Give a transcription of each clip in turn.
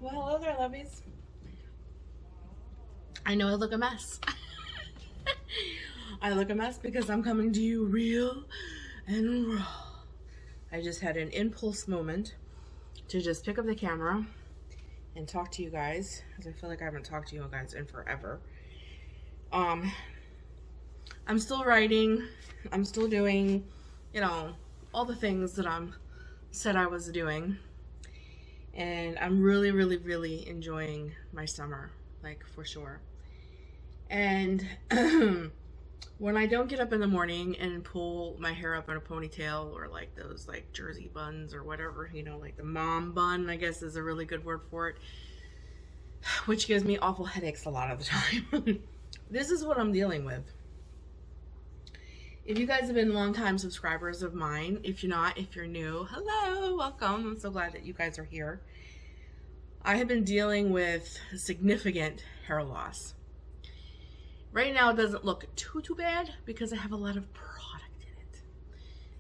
Well, hello there, lovies. I know I look a mess. I look a mess because I'm coming to you real and raw. I just had an impulse moment to just pick up the camera and talk to you guys, because I feel like I haven't talked to you guys in forever. I'm still writing. I'm still doing, all the things that said I was doing. And I'm really, really, really enjoying my summer, like, for sure. And when I don't get up in the morning and pull my hair up in a ponytail, or like those like Jersey buns or whatever, like the mom bun, I guess is a really good word for it, which gives me awful headaches a lot of the time. This is what I'm dealing with. If you guys have been longtime subscribers of mine, if you're not, if you're new, hello, welcome. I'm so glad that you guys are here. I have been dealing with significant hair loss. Right now it doesn't look too bad because I have a lot of product in it.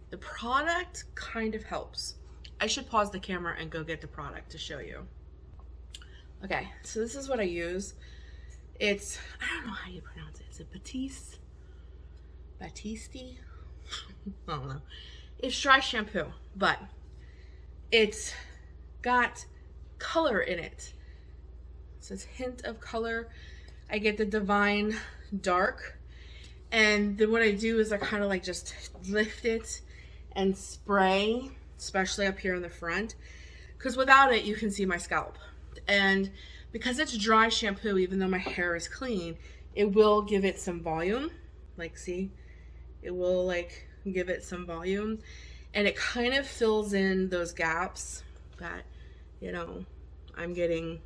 The product kind of helps. I should pause the camera and go get the product to show you. Okay, so this is what I use. It's, I don't know how you pronounce it. Is it Batiste? I don't know. It's dry shampoo, but it's got color in it. It says hint of color. I get the Divine Dark, and then what I do is I kind of like just lift it and spray, especially up here in the front, because without it you can see my scalp. And because it's dry shampoo, even though my hair is clean, it will give it some volume. Like, see? It will like give it some volume, and it kind of fills in those gaps that, I'm getting.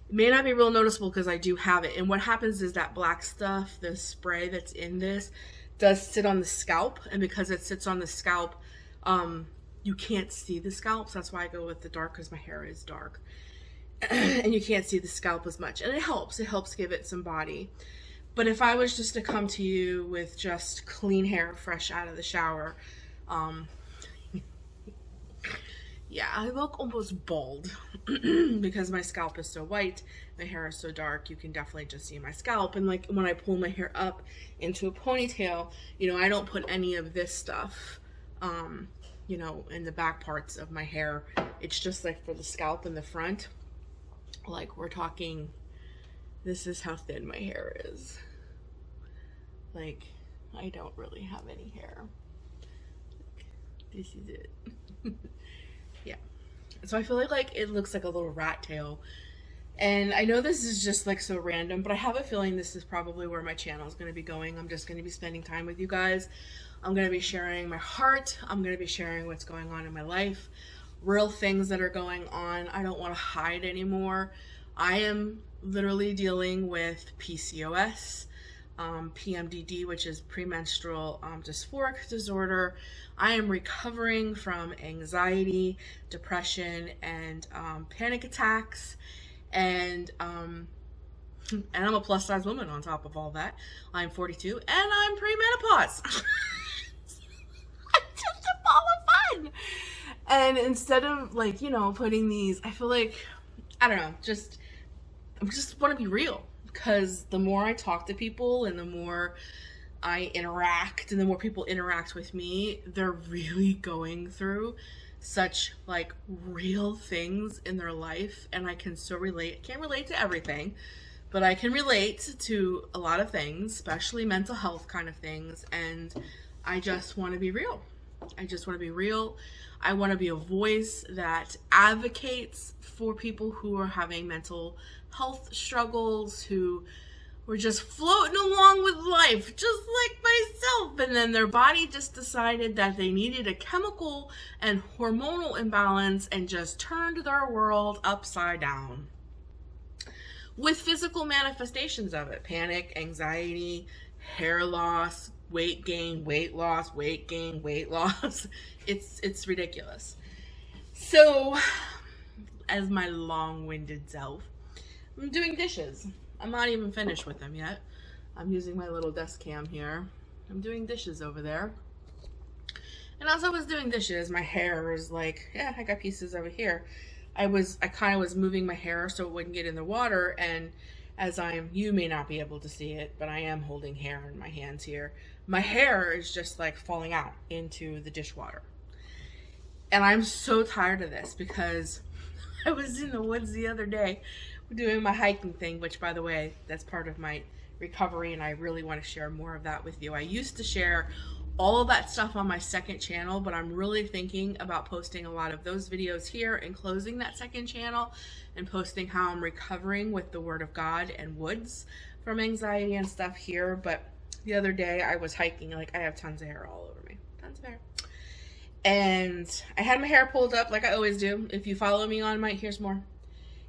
It may not be real noticeable because I do have it. And what happens is that black stuff, the spray that's in this, does sit on the scalp. And because it sits on the scalp, you can't see the scalp. So that's why I go with the dark, because my hair is dark. And you can't see the scalp as much. And it helps. It helps give it some body. But if I was just to come to you with just clean hair, fresh out of the shower, yeah, I look almost bald because my scalp is so white, my hair is so dark, you can definitely just see my scalp. And like when I pull my hair up into a ponytail, I don't put any of this stuff, in the back parts of my hair. It's just like for the scalp in the front. Like we're talking, this is how thin my hair is. Like, I don't really have any hair. This is it. Yeah. So I feel like it looks like a little rat tail. And I know this is just like so random, but I have a feeling this is probably where my channel is going to be going. I'm just going to be spending time with you guys. I'm going to be sharing my heart. I'm going to be sharing what's going on in my life. Real things that are going on. I don't want to hide anymore. I am literally dealing with PCOS, PMDD, which is premenstrual dysphoric disorder. I am recovering from anxiety, depression, and panic attacks, and I'm a plus size woman on top of all that. I'm 42 and I'm premenopause. I'm just a ball of fun. And instead of like, putting these, I feel like, I don't know, I just want to be real, because the more I talk to people and the more I interact and the more people interact with me, they're really going through such like real things in their life. And I can so relate. I can't relate to everything, but I can relate to a lot of things, especially mental health kind of things. And I just want to be real. I just want to be real. I want to be a voice that advocates for people who are having mental health struggles, who were just floating along with life, just like myself. And then their body just decided that they needed a chemical and hormonal imbalance and just turned their world upside down. With physical manifestations of it: panic, anxiety, hair loss, weight gain, weight loss, weight gain, weight loss. It's ridiculous. So, as my long-winded self, I'm doing dishes. I'm not even finished with them yet. I'm using my little desk cam here. I'm doing dishes over there. And as I was doing dishes, my hair is like, yeah, I got pieces over here. I kind of was moving my hair so it wouldn't get in the water, and you may not be able to see it, but I am holding hair in my hands here. My hair is just like falling out into the dishwater. And I'm so tired of this because I was in the woods the other day doing my hiking thing, which, by the way, that's part of my recovery, and I really want to share more of that with you. I used to share all of that stuff on my second channel, but I'm really thinking about posting a lot of those videos here and closing that second channel and posting how I'm recovering with the Word of God and woods from anxiety and stuff here. But the other day I was hiking, like I have tons of hair all over me, tons of hair. And I had my hair pulled up like I always do. If you follow me on here's more.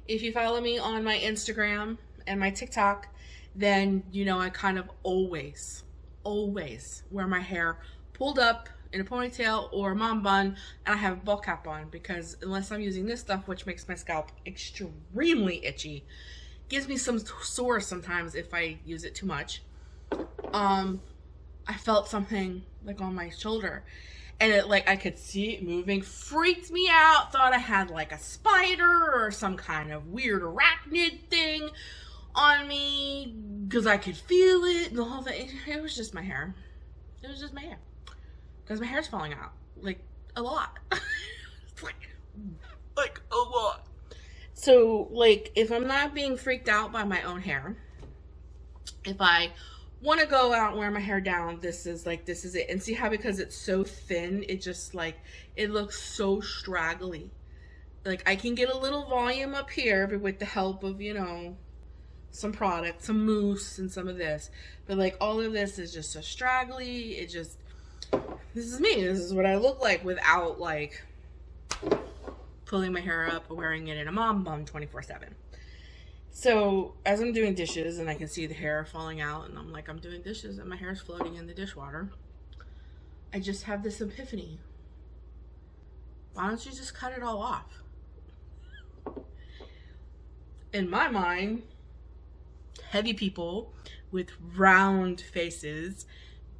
If you follow me on my Instagram and my TikTok, then you know I kind of always wear my hair pulled up in a ponytail or a mom bun, and I have a ball cap on, because unless I'm using this stuff, which makes my scalp extremely itchy, gives me some sores sometimes if I use it too much. I felt something like on my shoulder, and it, like, I could see it moving, freaked me out, thought I had like a spider or some kind of weird arachnid thing on me, because I could feel it, the whole thing. It was just my hair. It was just my hair. Because my hair's falling out. Like, a lot. It's like a lot. So, like, if I'm not being freaked out by my own hair, if I want to go out and wear my hair down, this is it. And see how, because it's so thin, it just, like, it looks so straggly. Like, I can get a little volume up here, but with the help of, you know, some product, some mousse and some of this, but like all of this is just so straggly. This is me. This is what I look like without like pulling my hair up or wearing it in a mom bun 24/7. So as I'm doing dishes and I can see the hair falling out, and I'm doing dishes and my hair's floating in the dishwater, I just have this epiphany. Why don't you just cut it all off? In my mind, heavy people with round faces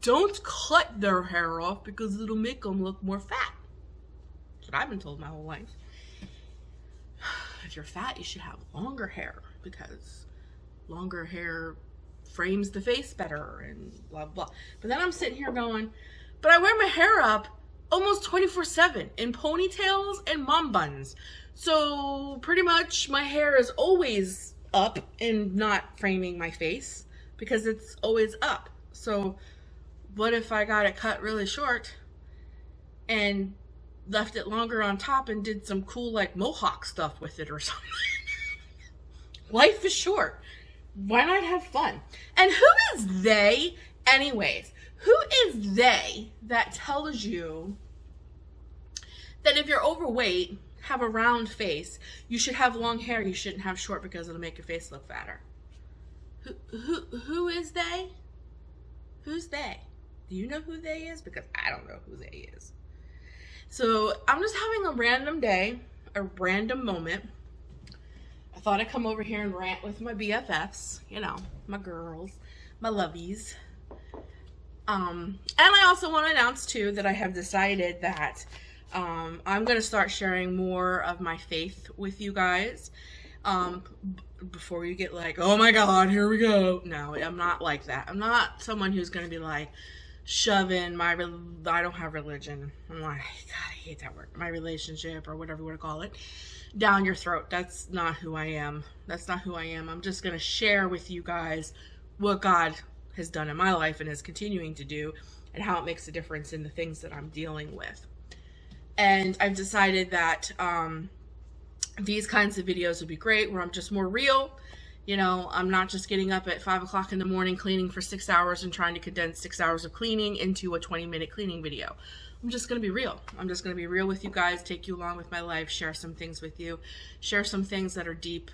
don't cut their hair off because it'll make them look more fat. That's what I've been told my whole life. If you're fat, you should have longer hair, because longer hair frames the face better and blah, blah. But then I'm sitting here going, but I wear my hair up almost 24/7 in ponytails and mom buns. So pretty much my hair is always up and not framing my face, because it's always up. So what if I got it cut really short and left it longer on top and did some cool like mohawk stuff with it or something? Life is short. Why not have fun? And who is they anyways? Who is they that tells you that if you're overweight, have a round face, you should have long hair, you shouldn't have short because it'll make your face look fatter? Who is they? Who's they? Do you know who they is? Because I don't know who they is. So I'm just having a random day, a random moment. I thought I'd come over here and rant with my BFFs, you know, my girls, my lovies. And I also want to announce too that I have decided that I'm going to start sharing more of my faith with you guys. Before you get like, oh my God, here we go. No, I'm not like that. I'm not someone who's going to be like shoving I don't have religion. I'm like, God, I hate that word. My relationship, or whatever you want to call it, down your throat. That's not who I am. That's not who I am. I'm just going to share with you guys what God has done in my life and is continuing to do, and how it makes a difference in the things that I'm dealing with. And I've decided that these kinds of videos would be great, where I'm just more real. You know, I'm not just getting up at 5 o'clock in the morning cleaning for 6 hours and trying to condense 6 hours of cleaning into a 20-minute cleaning video. I'm just going to be real. I'm just going to be real with you guys, take you along with my life, share some things with you, share some things that are deep,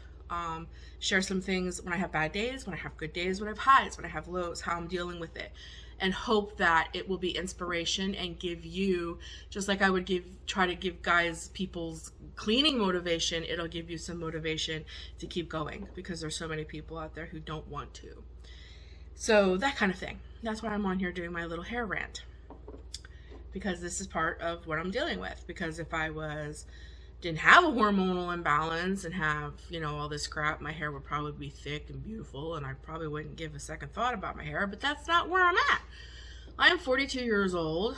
share some things when I have bad days, when I have good days, when I have highs, when I have lows, how I'm dealing with it. And hope that it will be inspiration and give you, just like I would try to give people's cleaning motivation, it'll give you some motivation to keep going, because there's so many people out there who don't want to. So that kind of thing. That's why I'm on here doing my little hair rant, because this is part of what I'm dealing with. Because if I was didn't have a hormonal imbalance and have, you know, all this crap, my hair would probably be thick and beautiful, and I probably wouldn't give a second thought about my hair, but that's not where I'm at. I am 42 years old,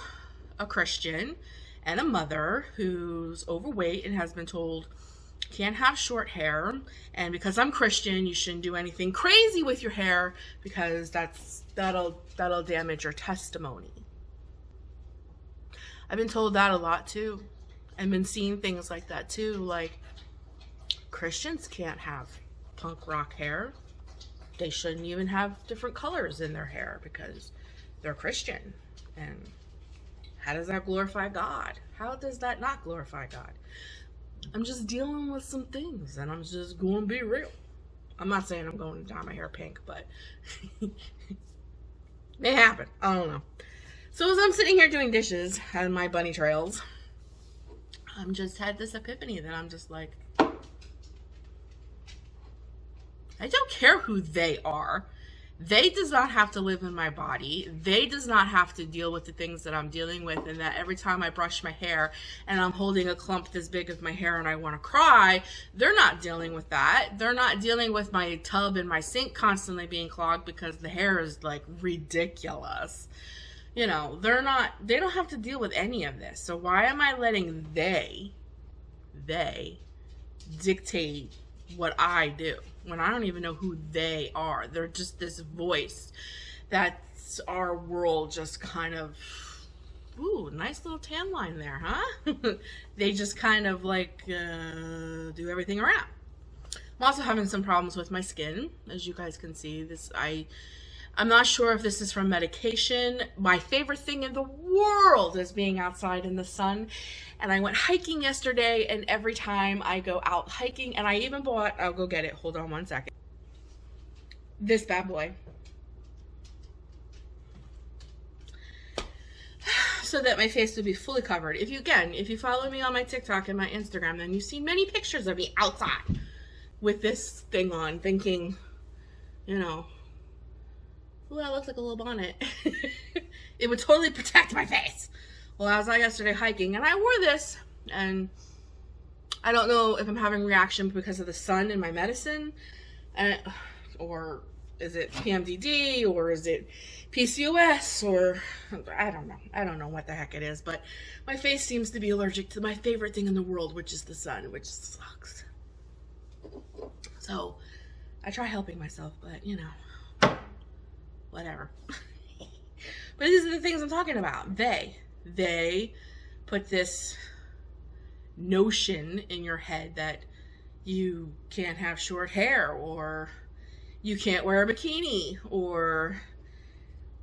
a Christian, and a mother who's overweight and has been told can't have short hair, and because I'm Christian, you shouldn't do anything crazy with your hair because that'll damage your testimony. I've been told that a lot too. I've been seeing things like that too, like Christians can't have punk rock hair. They shouldn't even have different colors in their hair because they're Christian. And how does that glorify God? How does that not glorify God? I'm just dealing with some things, and I'm just going to be real. I'm not saying I'm going to dye my hair pink, but it may happen. I don't know. So as I'm sitting here doing dishes on my bunny trails, I'm just had this epiphany that I'm just like, I don't care who they are. They does not have to live in my body. They does not have to deal with the things that I'm dealing with, and that every time I brush my hair and I'm holding a clump this big of my hair and I want to cry, they're not dealing with that. They're not dealing with my tub and my sink constantly being clogged because the hair is like ridiculous. You know, they don't have to deal with any of this. So why am I letting they dictate what I do when I don't even know who they are? They're just this voice that's our world just kind of, ooh, nice little tan line there, huh? They just kind of like do everything around. I'm also having some problems with my skin, as you guys can see. I'm not sure if this is from medication. My favorite thing in the world is being outside in the sun. And I went hiking yesterday, and every time I go out hiking, and I even bought, I'll go get it, hold on one second, this bad boy. So that my face would be fully covered. If you follow me on my TikTok and my Instagram, then you've seen many pictures of me outside with this thing on, thinking, you know, ooh, that looks like a little bonnet. It would totally protect my face. Well, I was out yesterday hiking, and I wore this, and I don't know if I'm having a reaction because of the sun and my medicine, or is it PMDD, or is it PCOS, or I don't know. I don't know what the heck it is, but my face seems to be allergic to my favorite thing in the world, which is the sun, which sucks. So I try helping myself, but you know, whatever. But these are the things I'm talking about. They put this notion in your head that you can't have short hair, or you can't wear a bikini, or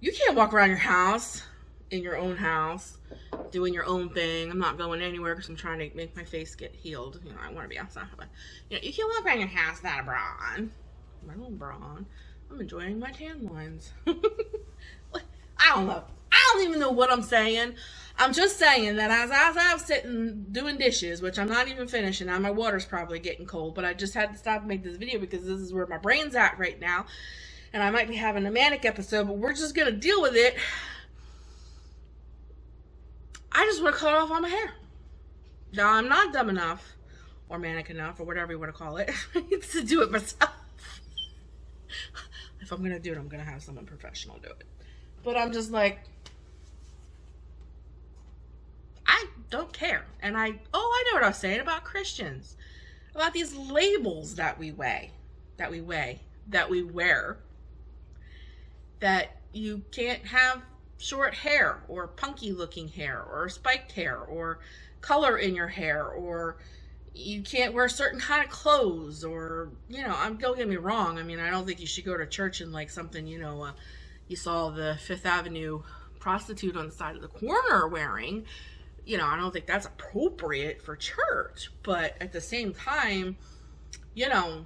you can't walk around your house, in your own house, doing your own thing. I'm not going anywhere because I'm trying to make my face get healed. You know, I want to be outside, but you know, you can't walk around your house without a bra on. My little bra on. I'm enjoying my tan lines. I don't know. I don't even know what I'm saying. I'm just saying that as I was sitting doing dishes, which I'm not even finishing, now my water's probably getting cold, but I just had to stop and make this video because this is where my brain's at right now. And I might be having a manic episode, but we're just going to deal with it. I just want to cut off all my hair. Now, I'm not dumb enough, or manic enough, or whatever you want to call it, to do it myself. If I'm going to do it, I'm going to have someone professional do it. But I'm just like, I don't care. And I know what I was saying about Christians. About these labels that we wear. That you can't have short hair, or punky looking hair, or spiked hair, or color in your hair, or you can't wear certain kind of clothes, or, you know, don't get me wrong. I mean, I don't think you should go to church in like something, you know, you saw the Fifth Avenue prostitute on the side of the corner wearing. You know, I don't think that's appropriate for church. But at the same time, you know,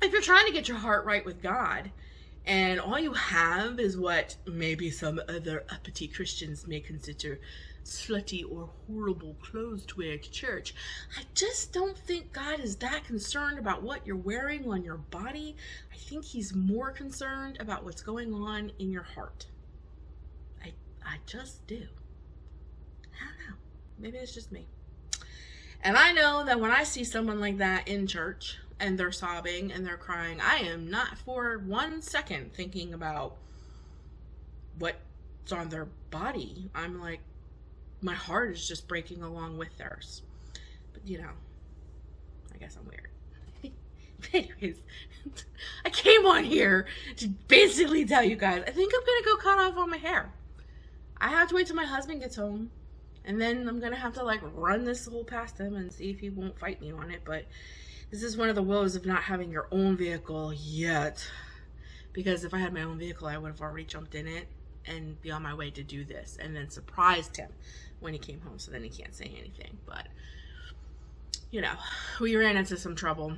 if you're trying to get your heart right with God, and all you have is what maybe some other uppity Christians may consider slutty or horrible clothes to wear to church, I just don't think God is that concerned about what you're wearing on your body. I think he's more concerned about what's going on in your heart. I just do. I don't know. Maybe it's just me. And I know that when I see someone like that in church and they're sobbing and they're crying, I am not for 1 second thinking about what's on their body. I'm like, my heart is just breaking along with theirs. But you know, I guess I'm weird. Anyways, I came on here to basically tell you guys, I think I'm gonna go cut off all my hair. I have to wait till my husband gets home, and then I'm gonna have to like run this whole past him and see if he won't fight me on it. But this is one of the woes of not having your own vehicle yet, because if I had my own vehicle, I would have already jumped in it and be on my way to do this, and then surprised him when he came home, so then he can't say anything. But you know, we ran into some trouble.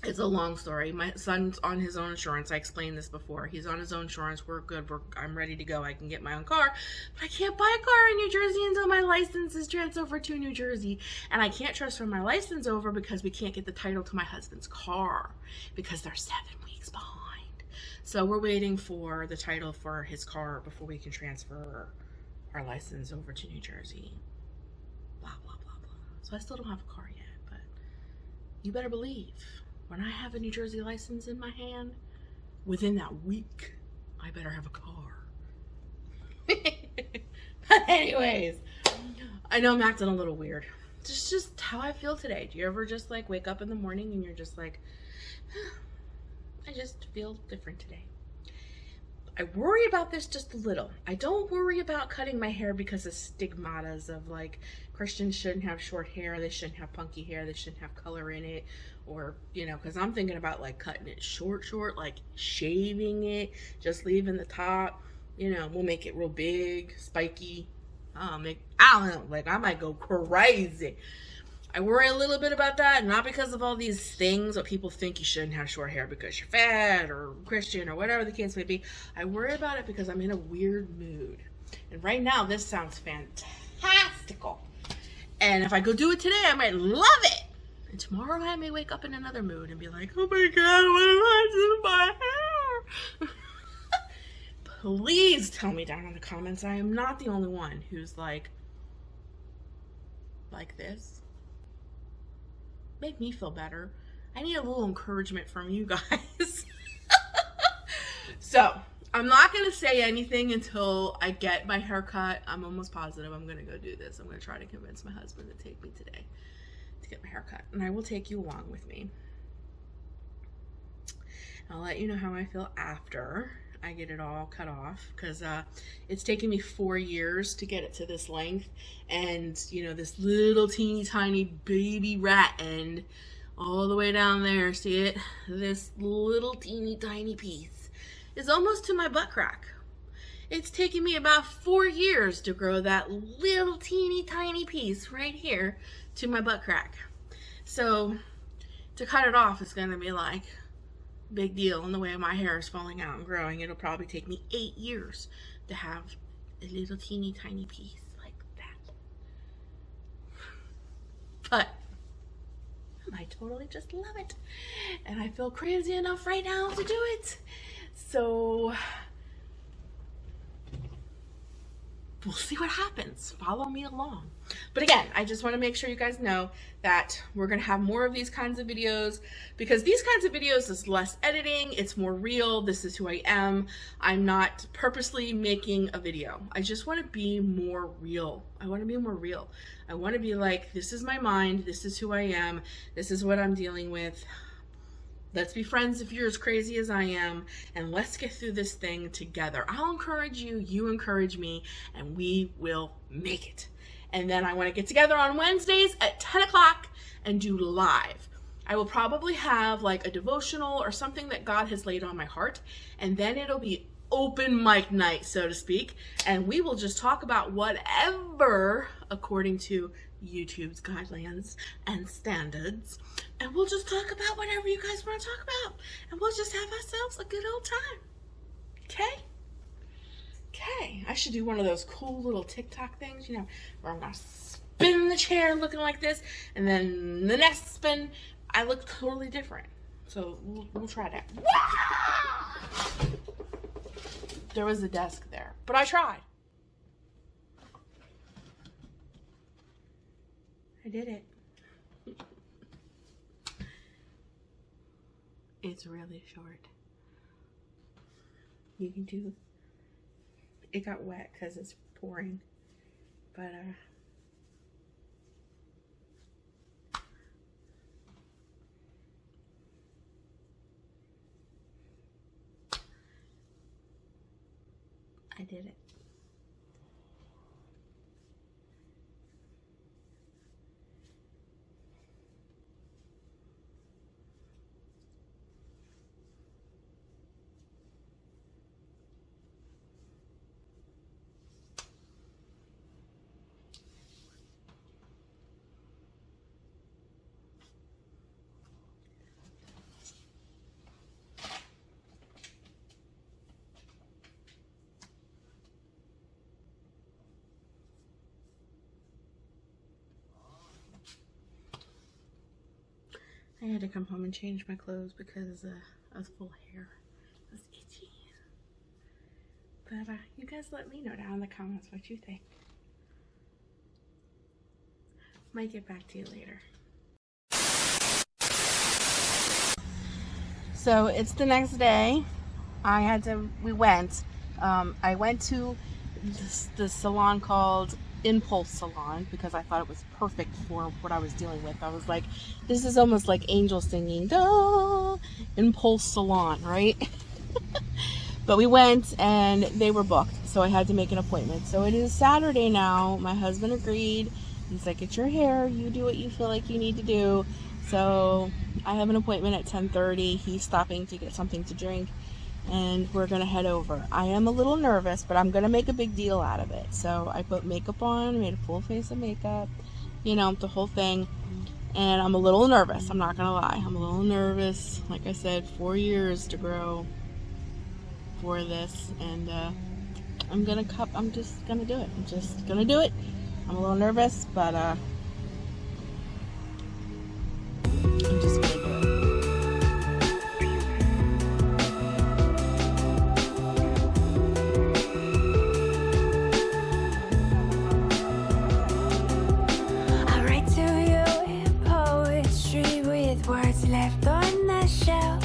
It's a long story. My son's on his own insurance. I explained this before. He's on his own insurance. We're good. I'm ready to go. I can get my own car. But I can't buy a car in New Jersey until my license is transferred to New Jersey. And I can't transfer my license over because we can't get the title to my husband's car because they're 7 weeks behind. So we're waiting for the title for his car before we can transfer our license over to New Jersey. Blah, blah, blah, blah. So I still don't have a car yet, but you better believe when I have a New Jersey license in my hand, within that week, I better have a car. But anyways, I know I'm acting a little weird. It's just how I feel today. Do you ever just like wake up in the morning and you're just like, I just feel different today? I worry about this just a little. I don't worry about cutting my hair because of stigmatas of like Christians shouldn't have short hair, they shouldn't have punky hair, they shouldn't have color in it, or you know, because I'm thinking about like cutting it short, like shaving it, just leaving the top. You know, we'll make it real big, spiky. I don't know, like I might go crazy. I worry a little bit about that, not because of all these things that people think you shouldn't have short hair because you're fat or Christian or whatever the case may be. I worry about it because I'm in a weird mood. And right now, this sounds fantastical. And if I go do it today, I might love it. And tomorrow I may wake up in another mood and be like, oh my God, what am I doing to my hair? Please tell me down in the comments I am not the only one who's like this. Make me feel better. I need a little encouragement from you guys. So, I'm not going to say anything until I get my hair cut. I'm almost positive I'm going to go do this. I'm going to try to convince my husband to take me today to get my hair cut. And I will take you along with me. I'll let you know how I feel after I get it all cut off, because it's taken me 4 years to get it to this length, and you know, this little teeny tiny baby rat end all the way down there, see it, this little teeny tiny piece is almost to my butt crack. It's taken me about 4 years to grow that little teeny tiny piece right here to my butt crack. So to cut it off is going to be like big deal in the way my hair is falling out and growing. It'll probably take me 8 years to have a little teeny tiny piece like that. But I totally just love it. And I feel crazy enough right now to do it. So we'll see what happens. Follow me along. But again, I just want to make sure you guys know that we're going to have more of these kinds of videos, because these kinds of videos is less editing. It's more real. This is who I am. I'm not purposely making a video. I just want to be more real. I want to be more real. I want to be like, this is my mind. This is who I am. This is what I'm dealing with. Let's be friends if you're as crazy as I am, and let's get through this thing together. I'll encourage you, you encourage me, and we will make it. And then I want to get together on Wednesdays at 10 o'clock and do live. I will probably have like a devotional or something that God has laid on my heart, and then it'll be open mic night, so to speak, and we will just talk about whatever according to YouTube's guidelines and standards, and we'll just talk about whatever you guys want to talk about, and we'll just have ourselves a good old time. Okay? Okay. I should do one of those cool little TikTok things, you know, where I'm gonna spin the chair looking like this, and then the next spin, I look totally different. So we'll try that. There was a desk there, but I tried. I did it. It's really short. You can do, it got wet because it's pouring, but I did it. I had to come home and change my clothes because I was full of hair. It was itchy. But you guys let me know down in the comments what you think. Might get back to you later. So it's the next day. We went. I went to the salon called Post-salon because I thought it was perfect for what I was dealing with. I was like, this is almost like angels singing, "Da, Post-salon," right? But we went and they were booked, so I had to make an appointment. So it is Saturday now. My husband agreed. He's like, it's your hair. You do what you feel like you need to do. So I have an appointment at 10:30. He's stopping to get something to drink, and we're gonna head over. I am a little nervous, but I'm gonna make a big deal out of it. So I put makeup on, made a full face of makeup, you know, the whole thing. And I'm a little nervous, I'm not gonna lie. I'm a little nervous. Like I said, 4 years to grow for this, and I'm just gonna do it. I'm just gonna do it. I'm a little nervous, but I'm just gonna do it. Left on the shelf,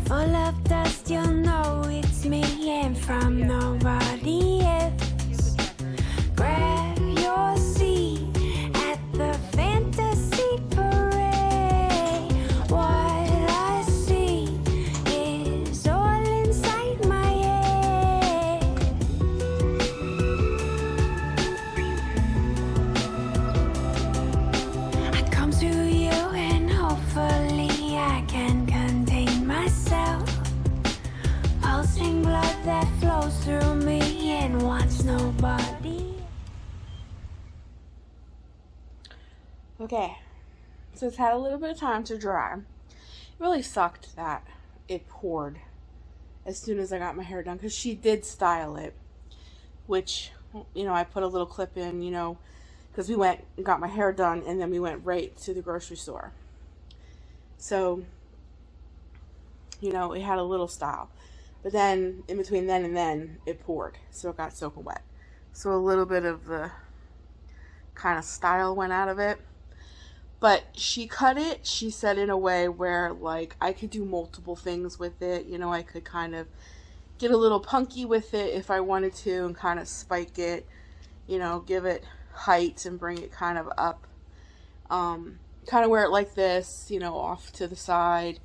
full of dust, you'll know it's me and from nobody else. Grab your seat at the fantasy parade. What I see is all inside my head. I come to you and hopefully I can contain myself. Pulsing blood that flows through me and wants nobody. Okay, so it's had a little bit of time to dry. It really sucked that it poured as soon as I got my hair done, because she did style it, which, you know, I put a little clip in, you know, because we went and got my hair done and then we went right to the grocery store. So, you know, it had a little style. But then, in between then and then, it poured. So it got soaking wet. So a little bit of the kind of style went out of it. But she cut it, she said, in a way where, like, I could do multiple things with it. You know, I could kind of get a little punky with it if I wanted to and kind of spike it. You know, give it height and bring it kind of up. Kind of wear it like this, you know, off to the side.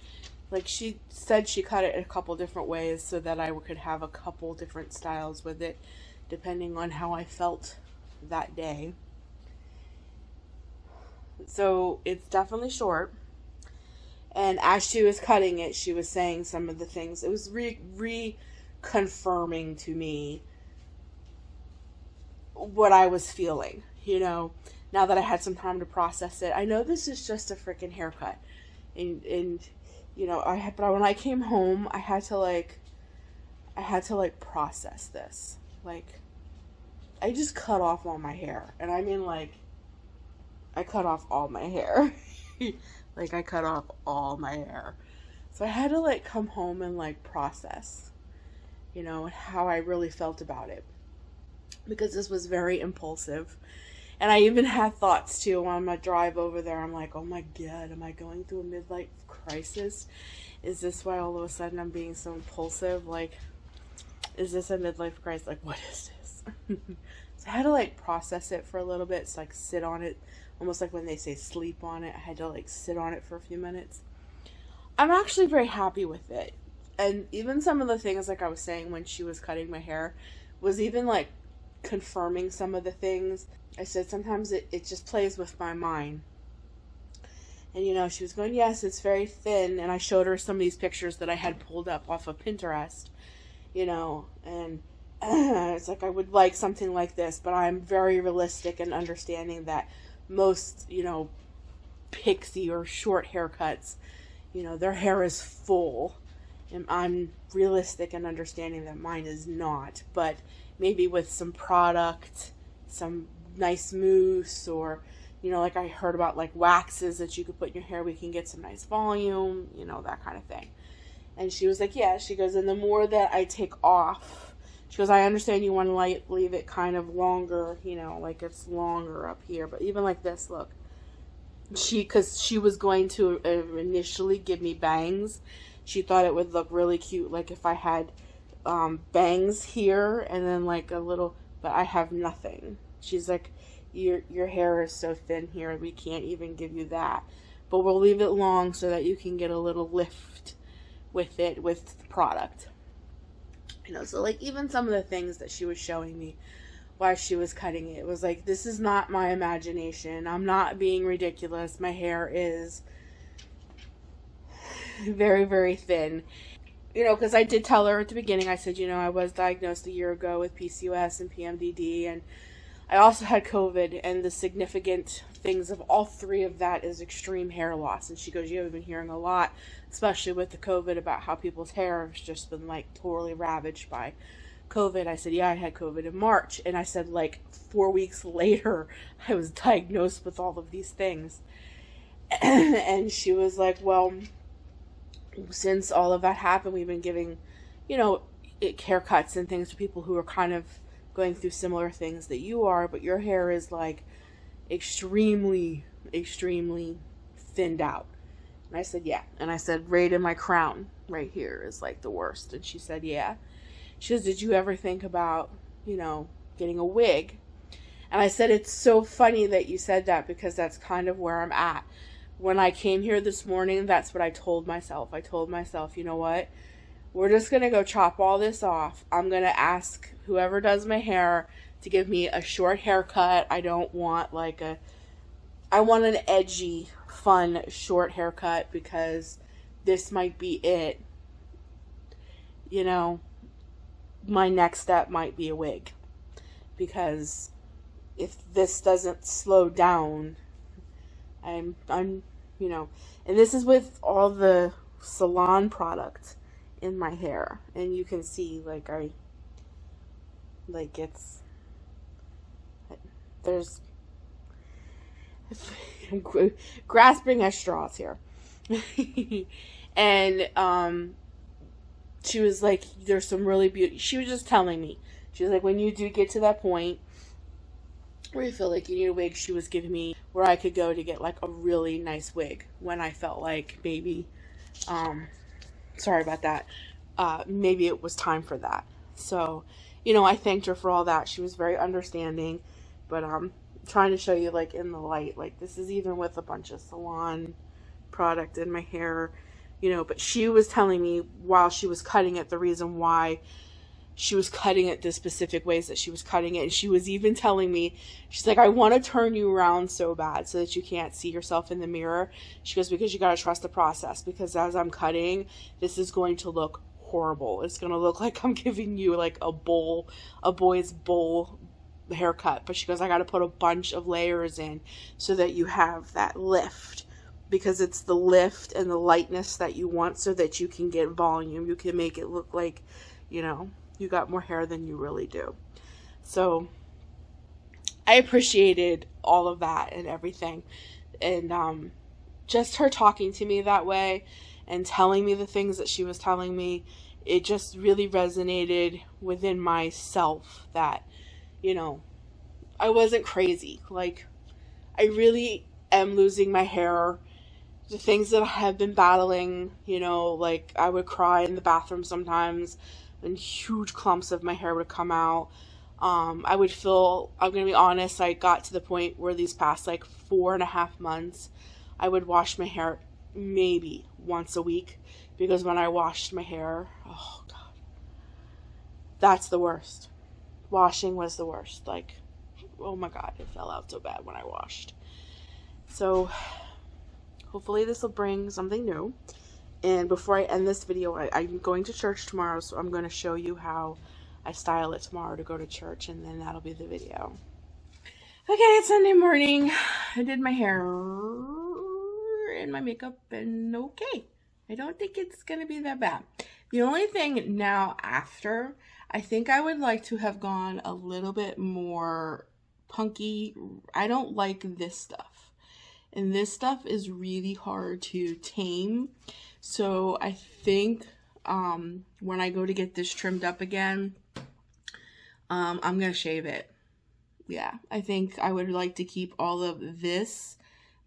Like, she said she cut it in a couple different ways so that I could have a couple different styles with it, depending on how I felt that day. So it's definitely short. And as she was cutting it, she was saying some of the things. It was reconfirming to me what I was feeling, you know, now that I had some time to process it. I know this is just a freaking haircut. And you know, but when I came home, I had to process this. Like, I just cut off all my hair. And I mean, like, I cut off all my hair. Like, I cut off all my hair. So I had to, like, come home and, like, process, you know, how I really felt about it. Because this was very impulsive. And I even had thoughts too on my drive over there. I'm like, oh my God, am I going through a midlife crisis? Is this why all of a sudden I'm being so impulsive? Like, is this a midlife crisis? Like, what is this? So I had to like process it for a little bit. So like sit on it, almost like when they say sleep on it. I had to like sit on it for a few minutes. I'm actually very happy with it. And even some of the things, like I was saying when she was cutting my hair, was even like confirming some of the things. I said sometimes it just plays with my mind. And you know, she was going, yes, it's very thin. And I showed her some of these pictures that I had pulled up off of Pinterest, you know, and it's like I would like something like this, but I'm very realistic in understanding that most, you know, pixie or short haircuts, you know, their hair is full. And I'm realistic in understanding that mine is not. But maybe with some product, some nice mousse, or, you know, like I heard about like waxes that you could put in your hair, we can get some nice volume, you know, that kind of thing. And she was like, yeah, she goes, and the more that I take off, she goes, I understand you want to leave it kind of longer, you know, like it's longer up here. But even like this, look. Because she was going to initially give me bangs. She thought it would look really cute, like if I had bangs here and then like a little, but I have nothing. She's like, your hair is so thin here, we can't even give you that. But we'll leave it long so that you can get a little lift with it, with the product. You know, so like even some of the things that she was showing me while she was cutting it was like, this is not my imagination. I'm not being ridiculous. My hair is very, very thin. You know, because I did tell her at the beginning, I said, you know, I was diagnosed a year ago with PCOS and PMDD, and I also had COVID, and the significant things of all three of that is extreme hair loss. And she goes, you have been hearing a lot, especially with the COVID, about how people's hair has just been like totally ravaged by COVID. I said, yeah, I had COVID in March. And I said, like 4 weeks later, I was diagnosed with all of these things. And she was like, well, since all of that happened, we've been giving, you know, haircuts and things to people who are kind of going through similar things that you are, but your hair is like extremely, extremely thinned out. And I said, yeah. And I said, right in my crown right here is like the worst. And she said, yeah. She says, did you ever think about, you know, getting a wig? And I said, it's so funny that you said that, because that's kind of where I'm at. When I came here this morning, that's what I told myself. I told myself, you know what? We're just going to go chop all this off. I'm going to ask whoever does my hair to give me a short haircut. I don't want like I want an edgy, fun, short haircut, because this might be it. You know, my next step might be a wig. Because if this doesn't slow down, I'm, you know, and this is with all the salon products in my hair, and you can see like there's I'm grasping at straws here. And she was like, there's some really beauty. She was just telling me, she was like, when you do get to that point where you feel like you need a wig, she was giving me where I could go to get like a really nice wig when I felt like maybe sorry about that. Maybe it was time for that. So, you know, I thanked her for all that. She was very understanding, but trying to show you like in the light, like this is even with a bunch of salon product in my hair, you know, but she was telling me while she was cutting it, the reason why she was cutting it the specific ways that she was cutting it. And she was even telling me, she's like, I want to turn you around so bad so that you can't see yourself in the mirror. She goes, because you got to trust the process, because as I'm cutting, this is going to look horrible. It's going to look like I'm giving you like a boy's bowl haircut. But she goes, I got to put a bunch of layers in so that you have that lift, because it's the lift and the lightness that you want so that you can get volume. You can make it look like, you know, you got more hair than you really do. So I appreciated all of that and everything. And just her talking to me that way and telling me the things that she was telling me, it just really resonated within myself that, you know, I wasn't crazy. Like, I really am losing my hair. The things that I have been battling, you know, like I would cry in the bathroom sometimes and huge clumps of my hair would come out. I would feel, I'm going to be honest, I got to the point where these past like 4.5 months, I would wash my hair maybe once a week, because when I washed my hair, oh God, that's the worst. Washing was the worst. Like, oh my God, it fell out so bad when I washed. So hopefully this will bring something new. And before I end this video, I'm going to church tomorrow, so I'm going to show you how I style it tomorrow to go to church, and then that'll be the video. Okay, it's Sunday morning. I did my hair and my makeup, and okay. I don't think it's going to be that bad. The only thing now after, I think I would like to have gone a little bit more punky. I don't like this stuff. And this stuff is really hard to tame. So I think when I go to get this trimmed up again, I'm going to shave it. Yeah, I think I would like to keep all of this,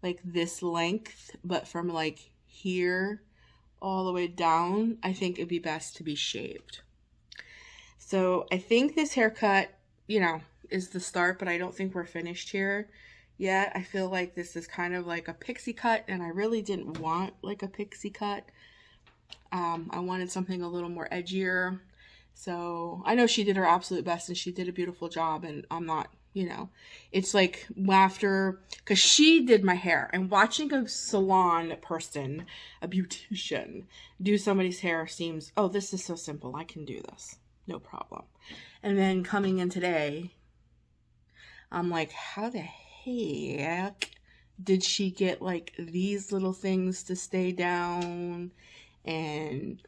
like this length, but from like here all the way down, I think it'd be best to be shaved. So I think this haircut, you know, is the start, but I don't think we're finished here yet. I feel like this is kind of like a pixie cut, and I really didn't want like a pixie cut. I wanted something a little more edgier. So I know she did her absolute best and she did a beautiful job, and I'm not, you know, it's like after, because she did my hair, and watching a salon person, a beautician, do somebody's hair seems, oh, this is so simple. I can do this. No problem. And then coming in today, I'm like, how the heck did she get like these little things to stay down? And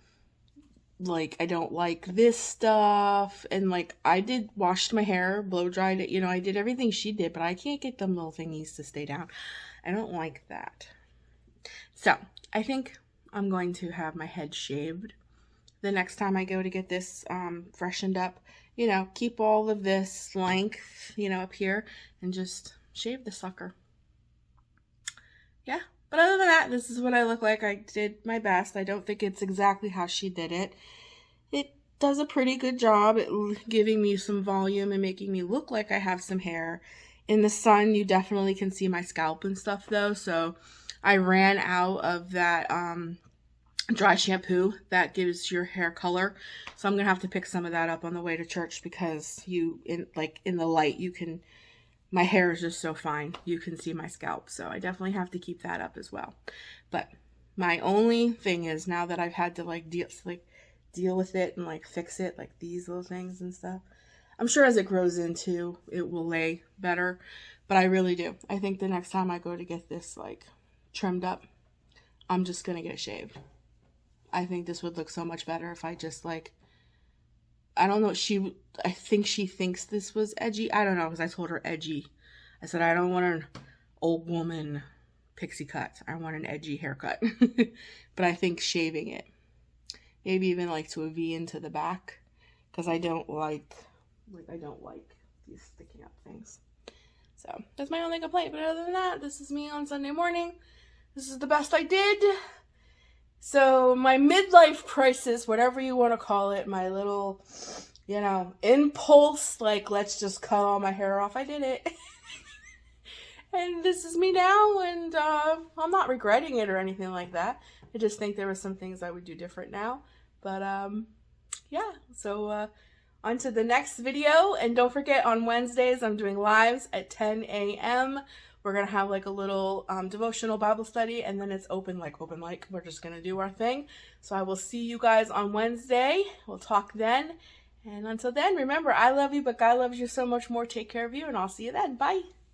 like, I don't like this stuff. And like, I did washed my hair, blow dried it, you know, I did everything she did, but I can't get them little thingies to stay down. I don't like that. So I think I'm going to have my head shaved the next time I go to get this freshened up. You know, keep all of this length, you know, up here, and just shave the sucker. Yeah. But other than that, this is what I look like. I did my best. I don't think it's exactly how she did it. It does a pretty good job at giving me some volume and making me look like I have some hair. In the sun, you definitely can see my scalp and stuff though. So I ran out of that dry shampoo that gives your hair color. So I'm going to have to pick some of that up on the way to church, because in the light, you can, my hair is just so fine. You can see my scalp. So I definitely have to keep that up as well. But my only thing is, now that I've had to deal with it and like fix it, like these little things and stuff, I'm sure as it grows into, it will lay better. But I really do. I think the next time I go to get this like trimmed up, I'm just going to get it shaved. I think this would look so much better if I just like, I don't know, I think she thinks this was edgy. I don't know, because I told her edgy. I said, I don't want an old woman pixie cut. I want an edgy haircut. But I think shaving it, maybe even like to a V into the back, because I don't like these sticking up things. So that's my only complaint. But other than that, this is me on Sunday morning. This is the best I did. So my midlife crisis, whatever you want to call it, my little, you know, impulse, like, let's just cut all my hair off. I did it. And this is me now, and I'm not regretting it or anything like that. I just think there were some things I would do different now. But yeah, so on to the next video. And don't forget, on Wednesdays, I'm doing lives at 10 a.m. We're going to have like a little devotional Bible study, and then it's open mic. We're just going to do our thing. So I will see you guys on Wednesday. We'll talk then. And until then, remember, I love you, but God loves you so much more. Take care of you, and I'll see you then. Bye.